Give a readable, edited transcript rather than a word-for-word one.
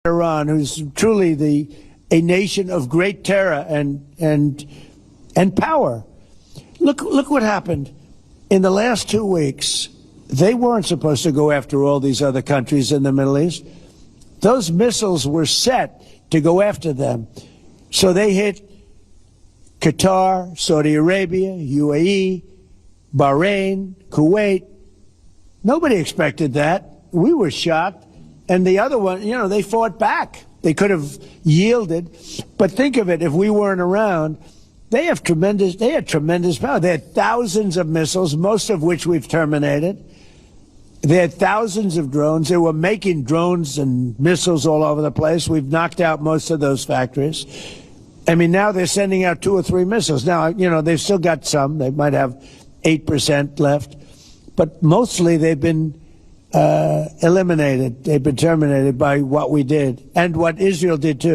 Iran, who's truly a nation of great terror and power. Look what happened in the last 2 weeks. They weren't supposed to go after all these other countries in the Middle East. Those missiles were set to go after them. So they hit Qatar, Saudi Arabia, UAE, Bahrain, Kuwait. Nobody expected that. We were shocked. And the other one, they fought back. They could have yielded. But think of it, if we weren't around, they had tremendous power. They had thousands of missiles, most of which we've terminated. They had thousands of drones. They were making drones and missiles all over the place. We've knocked out most of those factories. I mean, now they're sending out 2 or 3 missiles. Now, they've still got some. They might have 8% left. But mostly they've been eliminated. They've been terminated by what we did and what Israel did too.